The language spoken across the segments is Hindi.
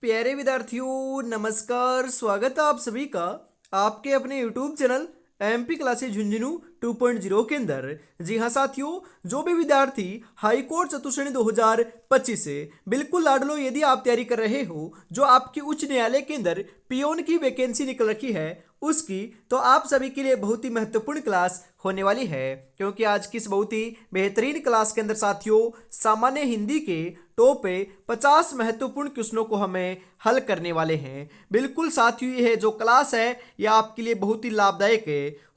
प्यारे विद्यार्थियों, नमस्कार। स्वागत है आप सभी का आपके अपने YouTube channel MP classes Jhunjhunu 2.0 के अंदर। जी हाँ साथियों, जो भी विद्यार्थी हाई कोर्ट चतुश्रेणी 2025 से बिल्कुल लाड लो, यदि आप तैयारी कर रहे हो, जो आपकी उच्च न्यायालय के अंदर पियोन की वैकेंसी निकल रखी है उसकी, तो आप सभी के लिए बहुत ही महत्वपूर्ण क्लास होने वाली है। क्योंकि आज की इस बहुत ही बेहतरीन क्लास के अंदर साथियों, सामान्य हिंदी के टॉप पे 50 महत्वपूर्ण क्वेश्चनों को हमें हल करने वाले हैं। बिल्कुल साथियों, ये जो क्लास है यह आपके लिए बहुत ही लाभदायक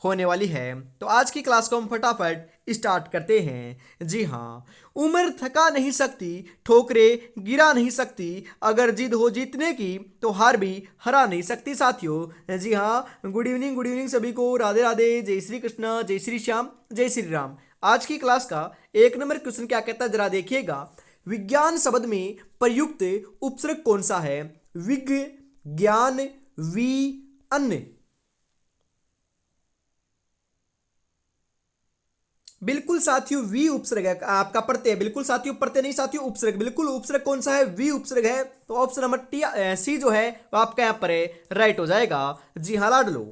होने वाली है। तो आज की क्लास को हम फटाफट स्टार्ट करते हैं। जी हाँ, उम्र थका नहीं सकती, ठोकरे गिरा नहीं सकती, अगर जिद हो जीतने की तो हार भी हरा नहीं सकती साथियों। जी हाँ, गुड इवनिंग सभी को, राधे राधे, जय श्री कृष्ण, जय श्री श्याम, जय श्री राम। आज की क्लास का एक नंबर क्वेश्चन क्या कहता है, जरा देखिएगा। विज्ञान शब्द में प्रयुक्त उपसर्ग कौन सा है? विज्ञ, ज्ञान, वी, अन्य। बिल्कुल साथियों, वी उपसर्ग है आपका प्रत्यय। बिल्कुल साथियों, प्रत्यय नहीं साथियों, उपसर्ग। बिल्कुल उपसर्ग कौन सा है? वी उपसर्ग है। तो ऑप्शन नंबर सी जो है वो आपका यहाँ पर राइट हो जाएगा। जी हाँ लाडलो,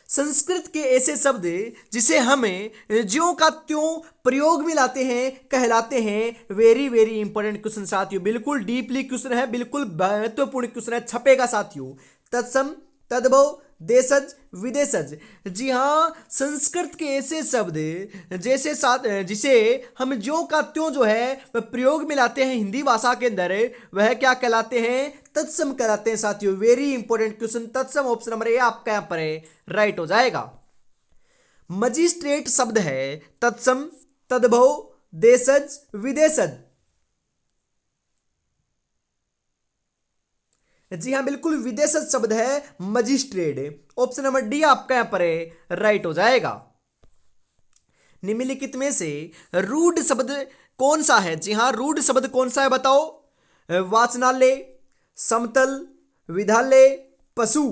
संस्कृत के ऐसे शब्द जिसे हमें ज्यों का त्यों प्रयोग में लाते हैं कहलाते हैं। वेरी वेरी इंपॉर्टेंट क्वेश्चन साथियों, बिल्कुल डीपली क्वेश्चन है, बिल्कुल महत्वपूर्ण क्वेश्चन है, छपेगा साथियों। तत्सम, तद्भव, देशज, विदेशज। जी हाँ, संस्कृत के ऐसे शब्द जैसे साथ जिसे हम ज्यों का त्यों जो है वह प्रयोग में लाते हैं हिंदी भाषा के अंदर, वह क्या कहलाते हैं? तत्सम कहलाते हैं साथियों। वेरी इंपॉर्टेंट क्वेश्चन, तत्सम ऑप्शन नंबर ए आपका यहाँ पर राइट हो जाएगा। मजिस्ट्रेट शब्द है तत्सम, तद्भव, देशज, विदेशज। जी हाँ, बिल्कुल विदेशज शब्द है मजिस्ट्रेट। ऑप्शन नंबर डी आपका यहां पर राइट हो जाएगा। निम्नलिखित में से रूढ़ शब्द कौन सा है? जी हाँ, रूढ़ शब्द कौन सा है बताओ? वाचनालय, समतल, विद्यालय, पशु।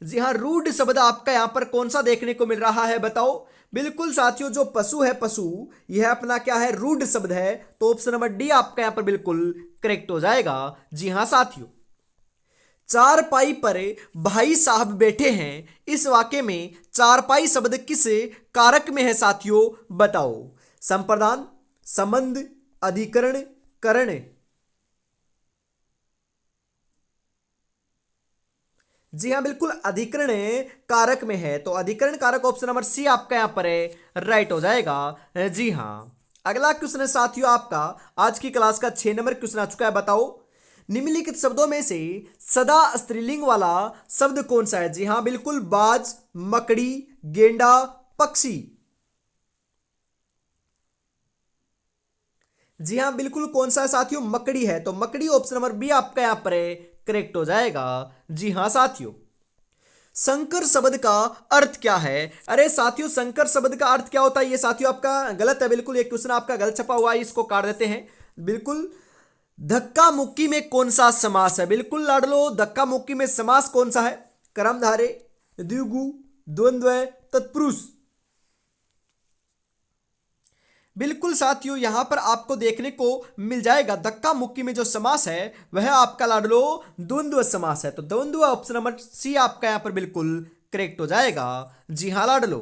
जी हाँ, रूढ़ शब्द आपका यहां पर कौन सा देखने को मिल रहा है बताओ? बिल्कुल साथियों, जो पशु है, पशु यह अपना क्या है? रूढ़ शब्द है। तो ऑप्शन नंबर डी आपका यहां पर बिल्कुल करेक्ट हो जाएगा। जी हाँ साथियों, चारपाई पर भाई साहब बैठे हैं, इस वाक्य में चारपाई शब्द किस कारक में है साथियों? बताओ। संप्रदान, संबंध, अधिकरण, करण। जी हाँ, बिल्कुल अधिकरण कारक में है। तो अधिकरण कारक ऑप्शन नंबर सी आपका यहां पर राइट हो जाएगा। जी हाँ, अगला क्वेश्चन है साथियों आपका, आज की क्लास का 6 नंबर क्वेश्चन आ चुका है। बताओ, निम्नलिखित शब्दों में से सदा स्त्रीलिंग वाला शब्द कौन सा है? जी हाँ, बिल्कुल बाज, मकड़ी, गेंडा, पक्षी। जी हाँ, बिल्कुल कौन सा है साथियों? मकड़ी है। तो मकड़ी ऑप्शन नंबर बी आपका यहां पर करेक्ट हो जाएगा। जी हाँ साथियों, संकर शब्द का अर्थ क्या है? अरे साथियों, संकर शब्द का अर्थ क्या होता है? ये साथियों आपका गलत है, बिल्कुल एक क्वेश्चन आपका गलत छपा हुआ है, इसको काट देते हैं। बिल्कुल, धक्का मुक्की में कौन सा समास है? बिल्कुल लाडलो, धक्का मुक्की में समास कौन सा है? कर्मधारय, द्विगु, द्वंद्व, तत्पुरुष। बिल्कुल साथियों, यहां पर आपको देखने को मिल जाएगा धक्का मुक्की में जो समास है वह आपका लाडलो द्वंद्व समास है। तो द्वंद्व ऑप्शन नंबर सी आपका यहां पर बिल्कुल करेक्ट हो जाएगा। जी हाँ लाडलो,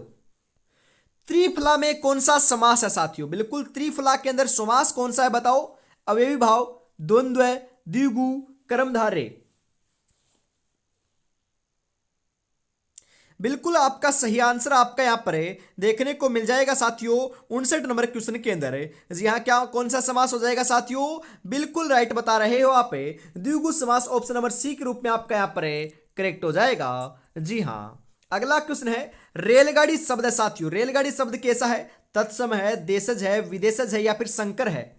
त्रिफला में कौन सा समास है साथियों? बिल्कुल त्रिफला के अंदर समास कौन सा है बताओ? अवयवी भाव, द्वंद्व, द्विगु, कर्मधारय। बिल्कुल आपका सही आंसर आपका यहाँ पर देखने को मिल जाएगा साथियों 59 नंबर क्वेश्चन के अंदर। जी हाँ, क्या कौन सा समास हो जाएगा साथियों? बिल्कुल राइट बता रहे हो आप, द्विगु समास ऑप्शन नंबर सी के रूप में आपका यहाँ पर करेक्ट हो जाएगा। जी हाँ, अगला क्वेश्चन है, रेलगाड़ी शब्द है साथियों, रेलगाड़ी शब्द कैसा है? तत्सम है, देशज है, विदेशज है, या फिर संकर है?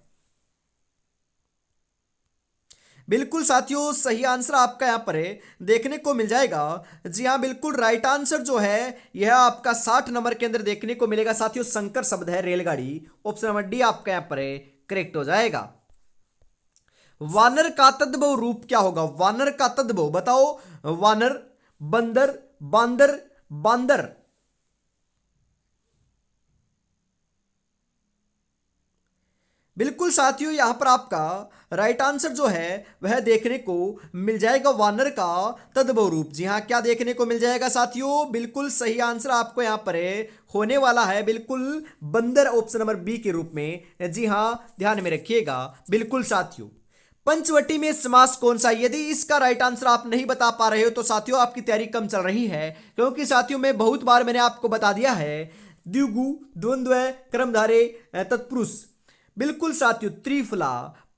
बिल्कुल साथियों, सही आंसर आपका यहाँ पर देखने को मिल जाएगा। जी हाँ, बिल्कुल राइट आंसर जो है यह आपका 60 नंबर के अंदर देखने को मिलेगा साथियों। संकर शब्द है रेलगाड़ी। ऑप्शन नंबर डी आपका यहाँ पर करेक्ट हो जाएगा। वानर का तद्भव रूप क्या होगा? वानर का तद्भव बताओ। वानर, बंदर, बांदर, बांदर। बिल्कुल साथियों, यहाँ पर आपका राइट आंसर जो है वह देखने को मिल जाएगा वानर का तद्भव रूप। जी हाँ, क्या देखने को मिल जाएगा साथियों? बिल्कुल सही आंसर आपको यहाँ पर होने वाला है बिल्कुल बंदर, ऑप्शन नंबर बी के रूप में। जी हाँ, ध्यान में रखिएगा। बिल्कुल साथियों, पंचवटी में समास कौन सा? यदि इसका राइट आंसर आप नहीं बता पा रहे हो तो साथियों आपकी तैयारी कम चल रही है, क्योंकि साथियों मैं बहुत बार मैंने आपको बता दिया है द्विगु, द्वंद्व, कर्मधारे, तत्पुरुष। बिल्कुल साथियों, त्रिफला,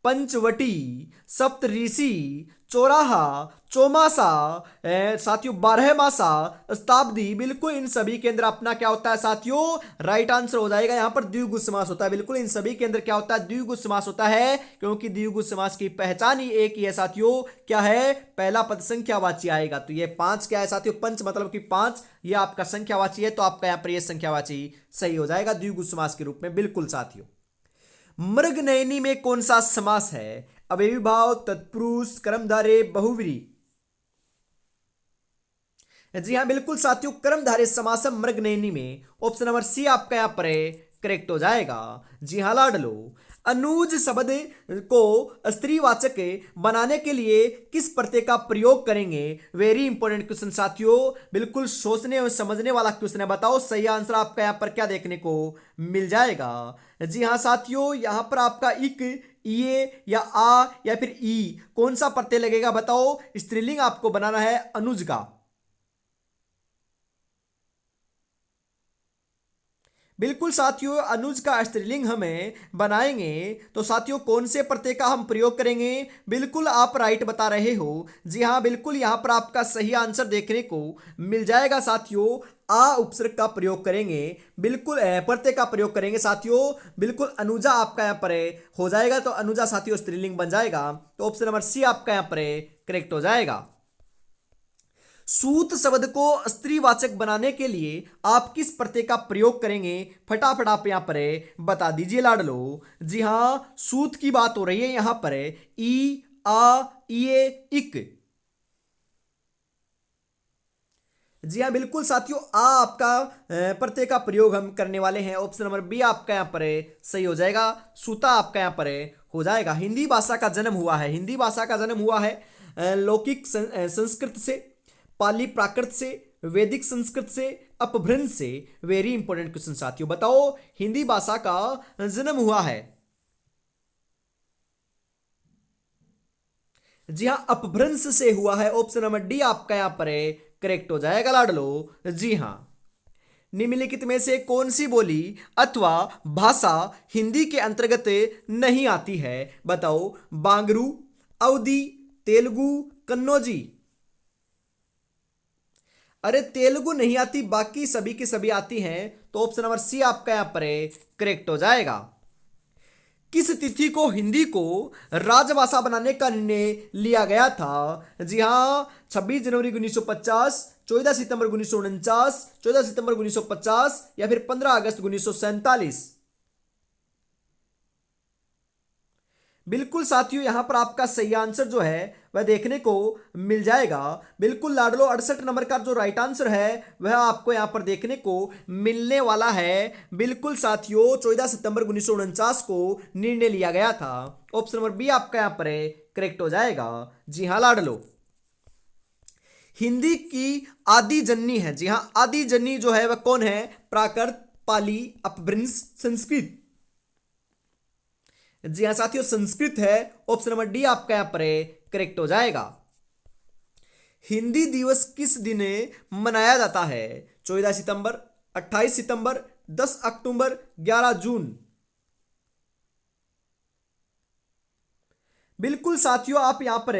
पंचवटी, सप्तऋषि, चौराहा, चौमासा, साथियों बारहमासा, शताब्दी, बिल्कुल इन सभी के अंदर अपना क्या होता है साथियों? राइट आंसर हो जाएगा यहाँ पर द्विगु समास होता है। बिल्कुल इन सभी के अंदर क्या होता है? द्विगु समास होता है, क्योंकि द्विगु समास की पहचान ही एक ही है साथियों। क्या है? पहला पद संख्यावाची आएगा। तो ये पांच क्या है साथियों? पंच मतलब कि पांच, ये आपका संख्यावाची है, तो आपका यहाँ पर ये संख्यावाची सही हो जाएगा द्विगु समास के रूप में। बिल्कुल साथियों, मृगनयनी में कौन सा समास है? अव्ययी भाव, तत्पुरुष, कर्मधारय, बहुव्रीहि। जी हाँ, बिल्कुल साथियों, कर्मधारय समास है मृगनयनी में। ऑप्शन नंबर सी आपका यहाँ पर करेक्ट हो जाएगा। जी हाँ लाडलो, अनुज शब्द को स्त्रीवाचक बनाने के लिए किस प्रत्यय का प्रयोग करेंगे? वेरी इंपॉर्टेंट क्वेश्चन साथियों, बिल्कुल सोचने और समझने वाला क्वेश्चन है। बताओ सही आंसर आपका यहाँ पर क्या देखने को मिल जाएगा? जी हाँ साथियों, यहाँ पर आपका इक, ये या आ या फिर ई कौन सा प्रत्यय लगेगा? बताओ। स्त्रीलिंग आपको बनाना है अनुज का। बिल्कुल साथियों, अनुज का स्त्रीलिंग हमें बनाएंगे तो साथियों कौन से प्रत्यय का हम प्रयोग करेंगे? बिल्कुल आप राइट बता रहे हो। जी हाँ, बिल्कुल यहाँ पर आपका सही आंसर देखने को मिल जाएगा साथियों। आ उपसर्ग का प्रयोग करेंगे, बिल्कुल प्रत्यय का प्रयोग करेंगे साथियों। बिल्कुल अनुजा आपका यहाँ पर हो जाएगा, तो अनुजा साथियों स्त्रीलिंग बन जाएगा। तो ऑप्शन नंबर सी आपका यहाँ पर करेक्ट हो जाएगा। सूत शब्द को स्त्रीवाचक बनाने के लिए आप किस प्रत्यय का प्रयोग करेंगे? फटाफट आप यहां पर बता दीजिए लाडलो। जी हां, सूत की बात हो रही है यहां पर। ई, आ, ये, इक। जी हाँ, बिल्कुल साथियों, आ आपका प्रत्यय का प्रयोग हम करने वाले हैं। ऑप्शन नंबर बी आपका यहाँ पर सही हो जाएगा। सूता आपका यहाँ पर हो जाएगा। हिंदी भाषा का जन्म हुआ है, हिंदी भाषा का जन्म हुआ है लौकिक संस्कृत से, पाली प्राकृत से, वैदिक संस्कृत से, अपभ्रंश से। वेरी इंपॉर्टेंट क्वेश्चन साथियों, बताओ हिंदी भाषा का जन्म हुआ है। जी हाँ, अपभ्रंश से हुआ है। ऑप्शन नंबर डी आपका यहाँ पर करेक्ट हो जाएगा लाडलो। जी हाँ, निम्नलिखित में से कौन सी बोली अथवा भाषा हिंदी के अंतर्गत नहीं आती है? बताओ। बांगरू, अवधी, तेलुगु, कन्नौजी। अरे तेलुगु नहीं आती, बाकी सभी की सभी आती हैं। तो ऑप्शन नंबर सी आपका यहां पर करेक्ट हो जाएगा। किस तिथि को हिंदी को राजभाषा बनाने का निर्णय लिया गया था? जी हाँ, 26 जनवरी 1950, 14 सितंबर 1949, 14 सितंबर 1950 या फिर 15 अगस्त 1947। बिल्कुल साथियों, यहां पर आपका सही आंसर जो है वह देखने को मिल जाएगा। बिल्कुल लाडलो, 68 नंबर का जो राइट आंसर है वह आपको यहां पर देखने को मिलने वाला है। बिल्कुल साथियों, 14 सितंबर 1949 को निर्णय लिया गया था। ऑप्शन नंबर बी आपका यहां पर करेक्ट हो जाएगा। जी हाँ लाडलो, हिंदी की आदि जननी है। जी हाँ, आदि जननी जो है वह कौन है? प्राकृत, पाली, अपभ्रंश, संस्कृत। जी हाँ साथियों, संस्कृत है। ऑप्शन नंबर डी आपका यहां पर करेक्ट हो जाएगा। हिंदी दिवस किस दिन मनाया जाता है? 14 सितंबर, 28 सितंबर, 10 अक्टूबर, 11 जून। बिल्कुल साथियों, आप यहां पर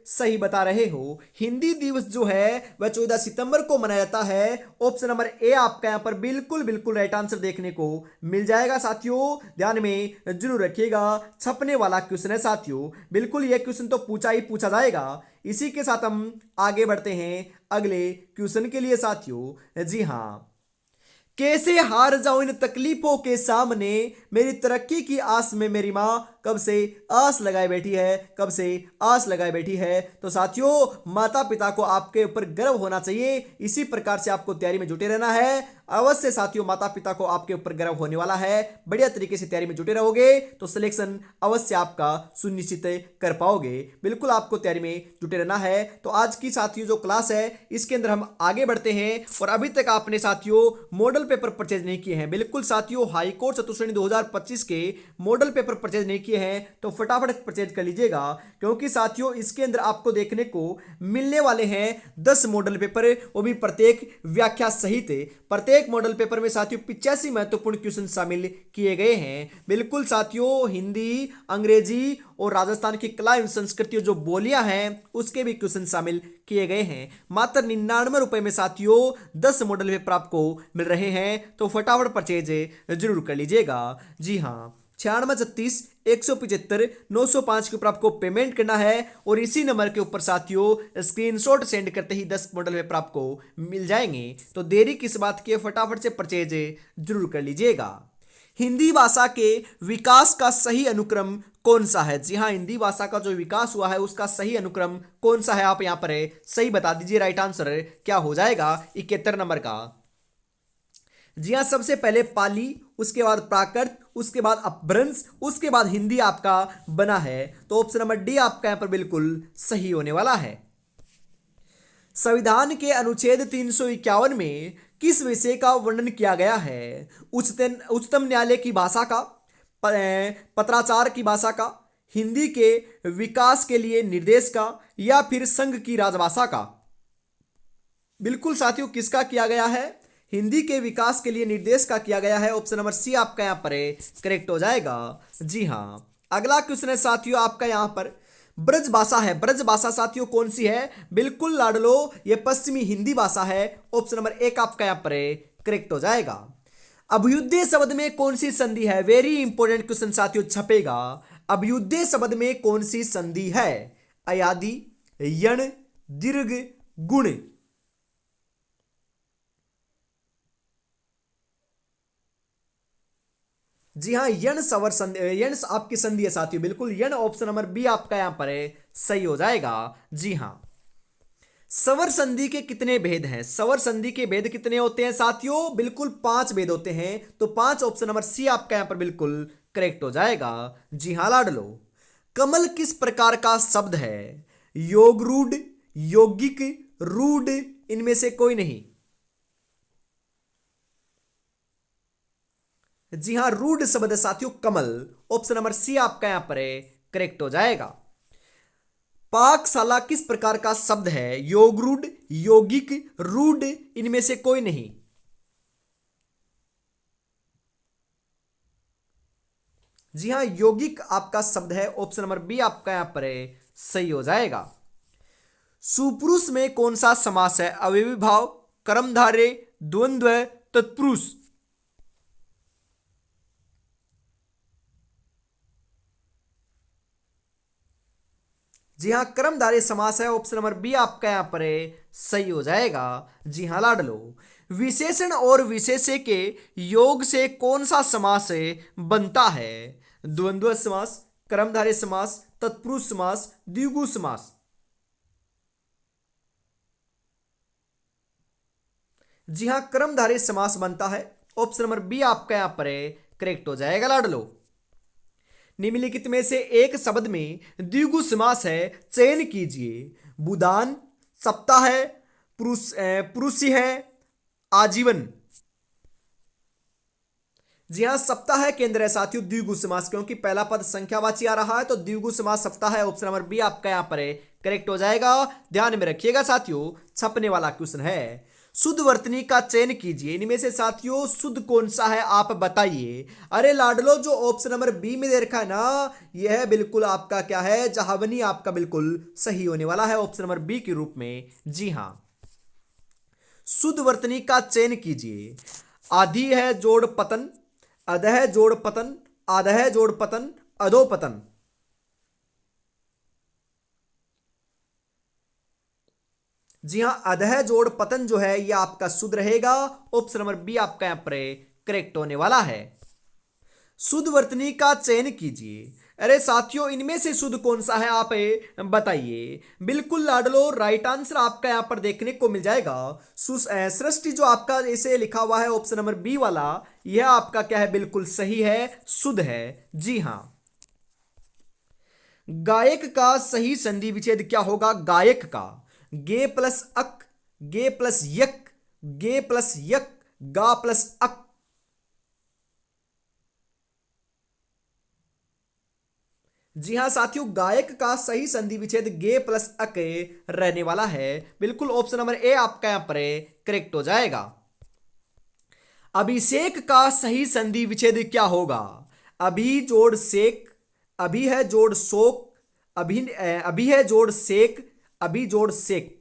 सही बता रहे हो। हिंदी दिवस जो है वह 14 सितंबर को मनाया जाता है। ऑप्शन नंबर ए आपका यहां पर बिल्कुल बिल्कुल राइट आंसर देखने को मिल जाएगा साथियों। ध्यान में जरूर रखिएगा, छपने वाला क्वेश्चन है साथियों। बिल्कुल यह क्वेश्चन तो पूछा ही पूछा जाएगा। इसी के साथ हम आगे बढ़ते हैं अगले क्वेश्चन के लिए साथियों। जी हाँ, कैसे हार जाऊं इन तकलीफों के सामने, मेरी तरक्की की आस में मेरी माँ कब से आस लगाए बैठी है, कब से आस लगाए बैठी है। तो साथियों माता पिता को आपके ऊपर गर्व होना चाहिए। इसी प्रकार से आपको तैयारी में जुटे रहना है। अवश्य साथियों माता पिता को आपके ऊपर गर्व होने वाला है। बढ़िया तरीके से तैयारी में जुटे रहोगे तो सिलेक्शन अवश्य आपका सुनिश्चित कर पाओगे। बिल्कुल आपको तैयारी में जुटे रहना है। तो आज की साथियों जो क्लास है इसके अंदर हम आगे बढ़ते हैं। और अभी तक आपने साथियों मॉडल पेपर परचेज नहीं किए हैं, बिल्कुल साथियों हाई कोर्ट चतुश्रेणी 2025 के मॉडल पेपर परचेज नहीं किए हैं तो फटाफट परचेज कर लीजिएगा, क्योंकि साथियों इसके अंदर आपको देखने को मिलने वाले हैं 10 मॉडल पेपर, वो भी प्रत्येक व्याख्या सहित। प्रत्येक मॉडल पेपर में साथियों 85 महत्वपूर्ण क्वेश्चन शामिल किए गए हैं। बिल्कुल साथियों हिंदी, अंग्रेजी और राजस्थान की कला एवं संस्कृति जो बोलियां हैं उसके भी क्वेश्चन शामिल किए गए हैं। मात्र 99 रुपए में साथियों 10 मॉडल पेपर आपको मिल रहे हैं, तो फटाफट परचेज जरूर कर लीजिएगा। जी हाँ, 9636 175 905 के ऊपर आपको पेमेंट करना है और इसी नंबर के ऊपर साथियों स्क्रीनशॉट सेंड करते ही 10 मॉडल पेपर आपको मिल जाएंगे। तो देरी किस बात की, फटाफट से परचेज जरूर कर लीजिएगा। हिंदी भाषा के विकास का सही अनुक्रम कौन सा है? जी हाँ, हिंदी भाषा का जो विकास हुआ है उसका सही अनुक्रम कौन सा है? आप यहां पर सही बता दीजिए। राइट आंसर क्या हो जाएगा 71 नंबर का? जी हाँ, सबसे पहले पाली, उसके बाद प्राकृत, उसके बाद अपभ्रंश, उसके बाद हिंदी आपका बना है। तो ऑप्शन नंबर डी आपका यहां पर बिल्कुल सही होने वाला है। संविधान के अनुच्छेद 351 में किस विषय का वर्णन किया गया है? उच्चतम न्यायालय की भाषा का, पत्राचार की भाषा का, हिंदी के विकास के लिए निर्देश का, या फिर संघ की राजभाषा का? बिल्कुल साथियों किसका किया गया है? हिंदी के विकास के लिए निर्देश का किया गया है। ऑप्शन नंबर सी आपका यहां पर करेक्ट हो जाएगा। जी हाँ, अगला क्वेश्चन है साथियों आपका यहां पर ब्रज भाषा है। ब्रज भाषा साथियों कौन सी है? बिल्कुल लाडलो, ये पश्चिमी हिंदी भाषा है। ऑप्शन नंबर एक आपका यहां पर करेक्ट हो जाएगा। अभ्युदय शब्द में कौन सी संधि है? वेरी इंपॉर्टेंट क्वेश्चन साथियों छपेगा। अभ्युदय शब्द में कौन सी संधि है? अयादि, यण, दीर्घ, गुण? जी हाँ, यण सवर संधि, यण आपकी संधि है साथियों। बिल्कुल यण ऑप्शन नंबर बी आपका यहां पर सही हो जाएगा। जी हाँ, सवर संधि के कितने भेद हैं? सवर संधि के भेद कितने होते हैं साथियों? बिल्कुल 5 भेद होते हैं। तो 5 ऑप्शन नंबर सी आपका यहां पर बिल्कुल करेक्ट हो जाएगा। जी हाँ लाडलो, कमल किस प्रकार का शब्द है? योग रूढ़, यौगिक, रूढ़, इनमें से कोई नहीं। जी हाँ, रूढ़ शब्द है साथियों कमल। ऑप्शन नंबर सी आपका यहां पर करेक्ट हो जाएगा। पाकशाला किस प्रकार का शब्द है? योग रूढ़, यौगिक, रूढ़, इनमें से कोई नहीं। जी हाँ, यौगिक आपका शब्द है। ऑप्शन नंबर बी आपका यहां पर सही हो जाएगा। सुपुरुष में कौन सा समास है? अवयवी भाव, कर्मधारय, द्वंद्व, तत्पुरुष? जी हाँ, कर्मधारय समास है। ऑप्शन नंबर बी आपका यहां पर सही हो जाएगा। जी हाँ लाडलो, विशेषण और विशेष्य के योग से कौन सा समास बनता है? द्वंद्व समास, कर्मधारय समास, तत्पुरुष समास, द्विगु समास? जी हाँ, कर्मधारय समास बनता है। ऑप्शन नंबर बी आपका यहां पर करेक्ट हो जाएगा लाडलो। निम्नलिखित में से एक शब्द में द्विगु समास है, चयन कीजिए। बुदान, सप्ताह है, पुरुषी है, आजीवन? जी हाँ, सप्ताह के अंदर है साथियों द्विगु समास, क्योंकि पहला पद संख्यावाची आ रहा है तो द्विगु समास सप्ताह है। ऑप्शन नंबर बी आपका यहां पर करेक्ट हो जाएगा। ध्यान में रखिएगा साथियों, छपने वाला क्वेश्चन है। शुद्ध वर्तनी का चयन कीजिए। इनमें से साथियों शुद्ध कौन सा है आप बताइए। अरे लाडलो, जो ऑप्शन नंबर बी में दे रखा है ना, यह बिल्कुल आपका क्या है? जहावनी आपका बिल्कुल सही होने वाला है ऑप्शन नंबर बी के रूप में। जी हाँ, शुद्ध वर्तनी का चयन कीजिए। आधी है जोड़ पतन, अधः जोड़ पतन, आधः जोड़ पतन, अधो पतन? जी हां, अधः जोड़ पतन जो है यह आपका शुद्ध रहेगा। ऑप्शन नंबर बी आपका यहां पर करेक्ट होने वाला है। शुद्ध वर्तनी का चयन कीजिए। अरे साथियों, इनमें से शुद्ध कौन सा है, आप बताइए। बिल्कुल लाडलो, राइट आंसर आपका यहां पर देखने को मिल जाएगा सृष्टि। जो आपका ऐसे लिखा हुआ है ऑप्शन नंबर बी वाला, यह आपका क्या है, बिल्कुल सही है, शुद्ध है। जी हां। गायक का सही संधि विच्छेद क्या होगा? गायक का गे प्लस अक, गे प्लस यक, गे प्लस यक, गा प्लस अक। जी हां साथियों, गायक का सही संधि विच्छेद गे प्लस अक रहने वाला है। बिल्कुल ऑप्शन नंबर ए आपका यहां पर करेक्ट हो जाएगा। अभिषेक का सही संधि विच्छेद क्या होगा? अभी जोड़ सेक, अभी है जोड़ शोक, अभी है जोड़ सेक, अभी जोड़ सेक।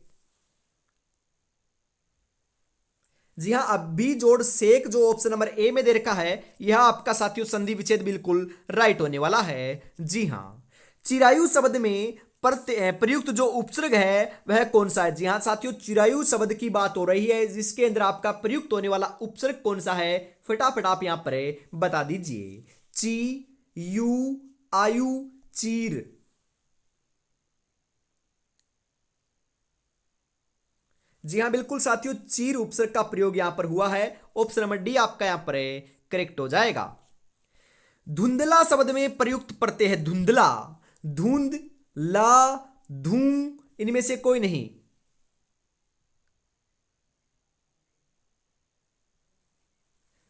जी हां, अभी जोड़ सेक जो ऑप्शन नंबर ए में दे रखा है, यह आपका साथियों संधि विच्छेद बिल्कुल राइट होने वाला है। जी हां। चिरायु शब्द में प्रयुक्त जो उपसर्ग है वह कौन सा है? जी हां साथियों, चिरायु शब्द की बात हो रही है, जिसके अंदर आपका प्रयुक्त होने वाला उपसर्ग कौन सा है? फटाफट आप यहां पर बता दीजिए। ची, यू, आयु, चीर। जी हां बिल्कुल साथियों, चीर उपसर्ग का प्रयोग यहां पर हुआ है। ऑप्शन नंबर डी आपका यहां पर करेक्ट हो जाएगा। धुंधला शब्द में प्रयुक्त प्रत्यय है धुंधला। धुंध, ला, धूं, इनमें से कोई नहीं।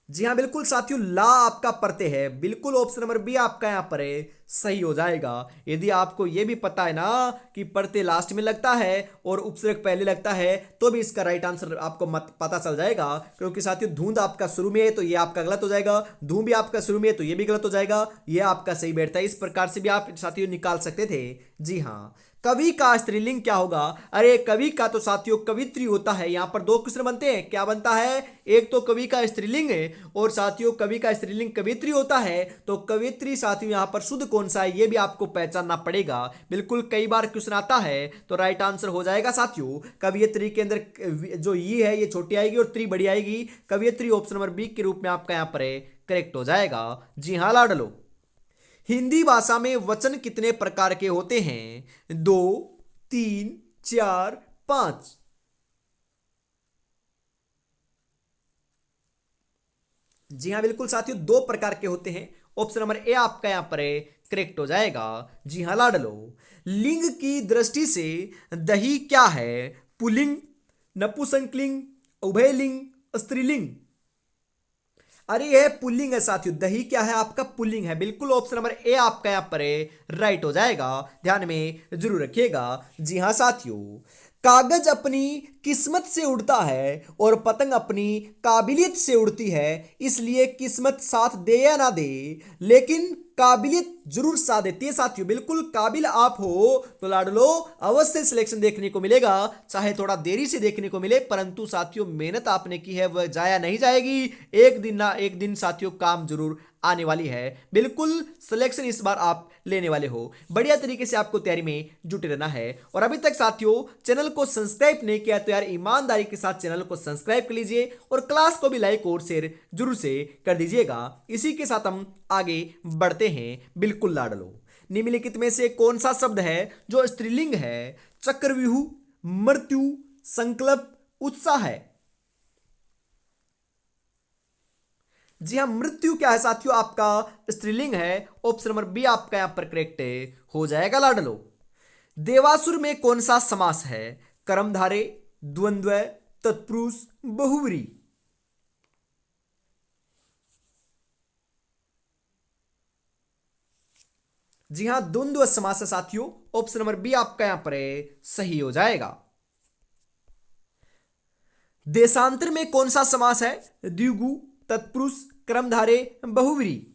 जी हाँ बिल्कुल साथियों, ला आपका प्रत्यय है। बिल्कुल ऑप्शन नंबर बी आपका यहां पर सही हो जाएगा। यदि आपको यह भी पता है ना कि प्रत्यय लास्ट में लगता है और उपसर्ग पहले लगता है, तो भी इसका राइट आंसर आपको मत पता चल जाएगा। क्योंकि साथियों, धुंध आपका शुरू में है तो यह आपका गलत हो जाएगा, धूम भी आपका शुरू में है तो यह भी गलत हो जाएगा, यह आपका सही बैठता है। इस प्रकार से भी आप साथियों निकाल सकते थे। जी हाँ। कवि का स्त्रीलिंग क्या होगा? अरे कवि का तो साथियों कवित्री होता है। यहां पर दो क्वेश्चन बनते हैं, क्या बनता है? एक तो कवि का स्त्रीलिंग है और साथियों कवि का स्त्रीलिंग कवित्री होता है। तो कवित्री साथियों यहां पर शुद्ध कौन सा है, यह भी आपको पहचानना पड़ेगा। बिल्कुल कई बार क्वेश्चन आता है, तो राइट आंसर हो जाएगा साथियों कवियत्री के अंदर जो ये है ये छोटी आएगी और त्री बड़ी आएगी। कवियत्री ऑप्शन नंबर बी के रूप में आपका यहां पर करेक्ट हो जाएगा। जी हाँ लाडलो। हिंदी भाषा में वचन कितने प्रकार के होते हैं? दो, तीन, चार, पांच। जी हाँ बिल्कुल साथियों, दो प्रकार के होते हैं। ऑप्शन नंबर ए आपका यहां पर करेक्ट हो जाएगा। जी हाँ लाडलो। लिंग की दृष्टि से दही क्या है? पुल्लिंग, नपुंसकलिंग, उभयलिंग, स्त्रीलिंग। अरे यह पुल्लिंग है साथियों, दही क्या है आपका? पुल्लिंग है। बिल्कुल ऑप्शन नंबर ए आपका यहां पर राइट हो जाएगा। ध्यान में जरूर रखिएगा। जी हाँ साथियों, कागज अपनी किस्मत से उड़ता है और पतंग अपनी काबिलियत से उड़ती है। इसलिए किस्मत साथ दे या ना दे, लेकिन काबिलियत जरूर साथ देती है साथियों। बिल्कुल काबिल आप हो तो लाडलो अवश्य सिलेक्शन देखने को मिलेगा, चाहे थोड़ा देरी से देखने को मिले, परंतु साथियों मेहनत आपने की है वह जाया नहीं जाएगी। एक दिन ना एक दिन साथियों काम जरूर आने वाली है। बिल्कुल सिलेक्शन इस बार आप लेने वाले हो। बढ़िया तरीके से आपको तैयारी में जुटे रहना है। और अभी तक साथियों चैनल को सब्सक्राइब नहीं किया तो यार ईमानदारी के साथ चैनल को सब्सक्राइब कर लीजिए और क्लास को भी लाइक और शेयर जरूर से कर दीजिएगा। इसी के साथ हम आगे बढ़ते हैं। बिल्कुल लाडलो, निम्नलिखित में से कौन सा शब्द है जो स्त्रीलिंग है? चक्रव्यूह, मृत्यु, संकल्प, उत्साह है। जी हाँ, मृत्यु क्या है साथियों? आपका स्त्रीलिंग है। ऑप्शन नंबर बी आपका यहां पर करेक्ट हो जाएगा लाडलो। देवासुर में कौन सा समास है? कर्मधारे, द्वंद्व, तत्पुरुष, बहुव्रीहि। जी हां, द्वंद्व समास है साथियों। ऑप्शन नंबर बी आपका यहां पर सही हो जाएगा। देशांतर में कौन सा समास है? द्विगु, तत्पुरुष, कर्मधारे, बहुव्रीहि।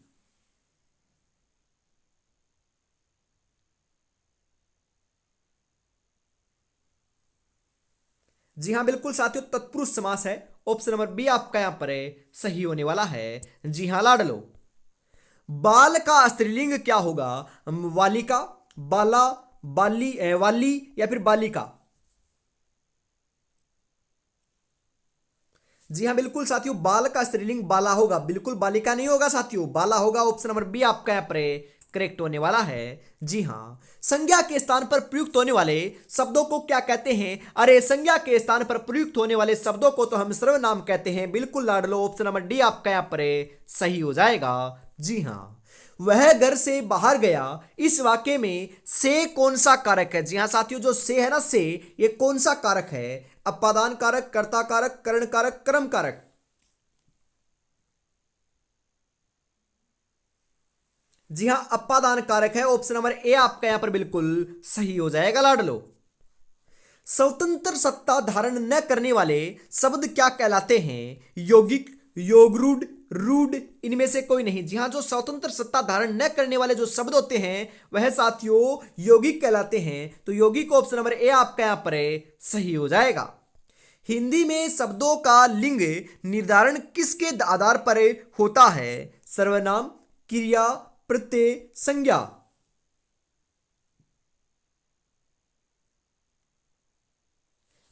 जी हां बिल्कुल साथियों, तत्पुरुष समास है। ऑप्शन नंबर बी आपका यहां पर सही होने वाला है। जी हां लाडलो। बाल का स्त्रीलिंग क्या होगा? वालिका, बाला, वाली या फिर बालिका। जी हाँ बिल्कुल साथियों, बाल का स्त्रीलिंग बाला होगा। बिल्कुल बालिका नहीं होगा साथियों, बाला होगा। ऑप्शन नंबर बी आपका यहां पर करेक्ट होने वाला है। जी हाँ, संज्ञा के स्थान पर प्रयुक्त होने वाले शब्दों को क्या कहते हैं? अरे संज्ञा के स्थान पर प्रयुक्त होने वाले शब्दों को तो हम सर्वनाम कहते हैं। बिल्कुल लाडलो, ऑप्शन नंबर डी आपका यहाँ पर सही हो जाएगा। जी हाँ, वह घर से बाहर गया, इस वाक्य में से कौन सा कारक है? जी हाँ साथियों, जो से है ना, से ये कौन सा कारक है? अपादान कारक, कर्ता कारक, करण कारक, कर्म कारक? जी हाँ, अपादान कारक है। ऑप्शन नंबर ए आपका यहां पर बिल्कुल सही हो जाएगा लाडलो। स्वतंत्र सत्ता धारण न करने वाले शब्द क्या कहलाते हैं? यौगिक, योगरूढ़, रूढ़, इनमें से कोई नहीं। जी हाँ, जो स्वतंत्र सत्ता धारण न करने वाले जो शब्द होते हैं वह साथियों यौगिक कहलाते हैं। तो यौगिक ऑप्शन नंबर ए आपका यहां पर सही हो जाएगा। हिंदी में शब्दों का लिंग निर्धारण किसके आधार पर होता है? सर्वनाम, क्रिया, प्रत्यय, संज्ञा?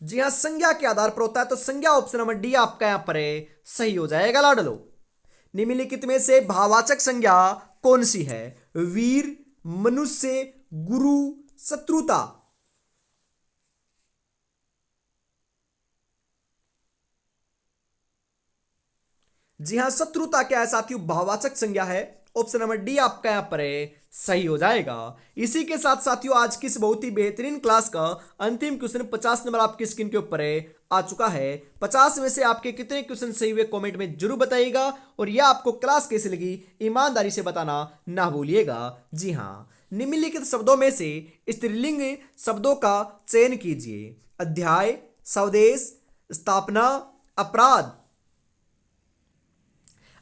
जी हाँ, संज्ञा के आधार पर होता है। तो संज्ञा ऑप्शन नंबर डी आपका यहां पर सही हो जाएगा लाडलो। निम्नलिखित में से भाववाचक संज्ञा कौन सी है? वीर, मनुष्य, गुरु, शत्रुता? जी हाँ, शत्रुता क्या है साथियों? भाववाचक संज्ञा है। ऑप्शन नंबर डी आपका यहां पर सही हो जाएगा। इसी के साथ साथियों आज की इस बहुत ही बेहतरीन क्लास का अंतिम क्वेश्चन 50 नंबर आपकी स्क्रीन के ऊपर आ चुका है। 50 में से आपके कितने क्वेश्चन सही हुए कमेंट में जरूर बताइएगा, और यह आपको क्लास कैसी लगी ईमानदारी से बताना ना भूलिएगा। जी हाँ, निम्नलिखित शब्दों में से स्त्रीलिंग शब्दों का चयन कीजिए। अध्याय, स्वदेश, स्थापना, अपराध?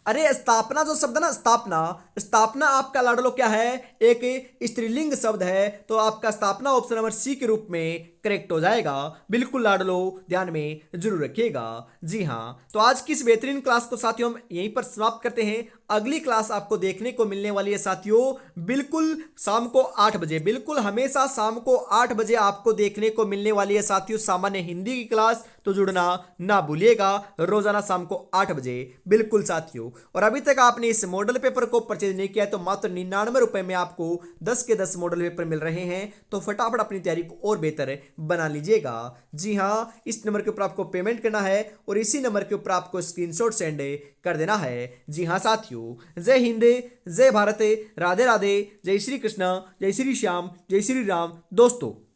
अरे स्थापना जो शब्द है ना, स्थापना, स्थापना आपका लाडलो क्या है? एक स्त्रीलिंग शब्द है। तो आपका स्थापना ऑप्शन नंबर सी के रूप में करेक्ट हो जाएगा। बिल्कुल लाडलो, ध्यान में जरूर रखिएगा। जी हाँ, तो आज की इस बेहतरीन क्लास को साथियों हम यहीं पर समाप्त करते हैं। अगली क्लास आपको देखने को मिलने वाली है साथियों बिल्कुल शाम को 8 बजे। बिल्कुल हमेशा शाम को 8 बजे आपको देखने को मिलने वाली है साथियों सामान्य हिंदी की क्लास। तो जुड़ना ना भूलिएगा, रोजाना शाम को 8 बजे बिल्कुल साथियों। और अभी तक आपने इस मॉडल पेपर को परचेज नहीं किया है तो मात्र 99 रुपए में आपको 10 के 10 मॉडल पेपर मिल रहे हैं। तो फटाफट अपनी तैयारी को और बेहतर बना लीजिएगा। जी हाँ, इस नंबर के ऊपर आपको पेमेंट करना है और इसी नंबर के ऊपर आपको स्क्रीनशॉट सेंड कर देना है। जी हाँ साथियों, जय हिंद, जय भारत, राधे राधे, जय श्री कृष्ण, जय श्री श्याम, जय श्री राम दोस्तों।